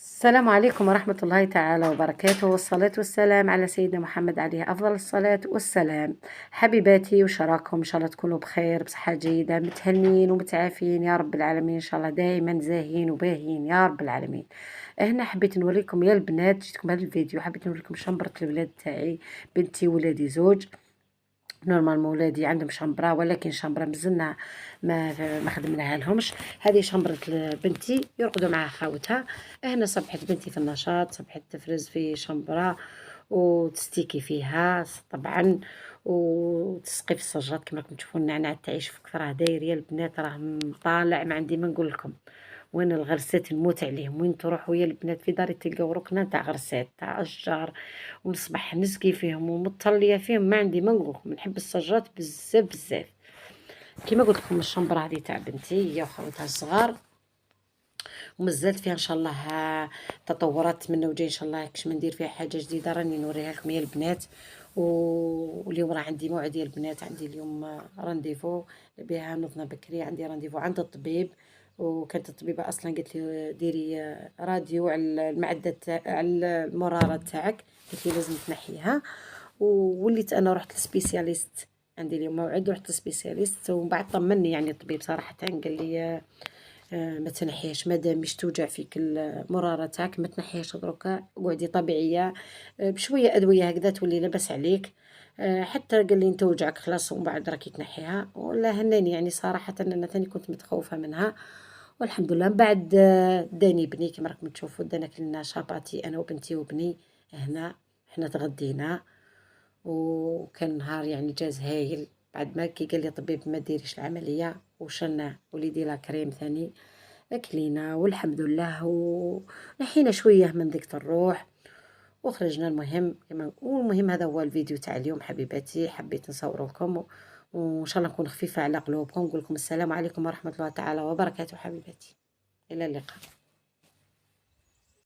السلام عليكم ورحمة الله تعالى وبركاته، والصلاة والسلام على سيدنا محمد عليه أفضل الصلاة والسلام. حبيباتي وشراكم إن شاء الله تكونوا بخير بصحة جيدة، متهنين ومتعافين يا رب العالمين، إن شاء الله دائما زاهين وباهين يا رب العالمين. هنا حبيت نوريكم يا البنات، جيتكم هذا الفيديو حبيت نوريكم شنبرة الولاد تاعي، بنتي ولادي زوج. نورمالمون ولادي عندهم شمبرة، ولكن شمبرة مازلنا ما خدمناها لهمش. هذه شمبرة بنتي يرقدوا مع خاوتها. هنا صبحت بنتي في النشاط، صبحت تفرز في شمبرة وتستيكي فيها طبعا، وتسقي في السجاد كما راكم تشوفوا. النعناع تاعي شوف كيف راه داير يا البنات، راه طالع ما عندي ما نقول لكم. وين الغرسات نموت عليهم، وين تروحوا يا البنات في داري تلقاو ركنه تاع غرسات تاع اشجار، ونصبح نسقي فيهم ومطليه فيهم، ما عندي ما نقول لكم. نحب الشجرات بزاف بزاف. كيما قلت لكم الشمبره هذه تاع بنتي هي وخواتها الصغار، ومازالت فيها ان شاء الله تطورات منه وجاي ان شاء الله. كش ما ندير فيها حاجه جديده راني نوريها لكم يا البنات. واليوم راه عندي موعد يا البنات، عندي اليوم رانديفو بها نوضنا بكري، عندي رانديفو عند الطبيب. وكانت الطبيبه اصلا قالت لي ديري راديو على المعده على المراره تاعك، قالت لي لازم تنحيها. ووليت انا رحت للسبيسياليست، عندي اليوم موعد ورحت للسبيسياليست، ومن بعد طمني يعني الطبيب صراحه، قال لي ما تنحيهاش مادام مش توجع فيك المرارة تاعك، ما تنحيهاش دروكا، قعدي طبيعية. بشوية أدوية هكذا تولي لاباس عليك. حتى قال لي انت وجعك خلاص ومن بعد راكي تنحيها. ولا هناني يعني صراحة أنا ثاني كنت متخوفة منها، والحمد لله. من بعد داني بني كما راكم تشوفوا، دانا كلنا شاباتي أنا وبنتي وبني. هنا حنا تغدينا، وكان نهار يعني جاز هايل. بعد ما كي قال لي الطبيب ما ديريش العملية، وشلنا وليدي لا كريم ثاني أكلينا والحمد لله، ونحينا شوية من ذيك الروح وخرجنا. المهم والمهم هذا هو الفيديو تاع اليوم حبيباتي، حبيت نصور لكم، وان شاء الله نكون خفيفة على قلوبكم. نقول لكم السلام عليكم ورحمة الله تعالى وبركاته حبيباتي، إلى اللقاء.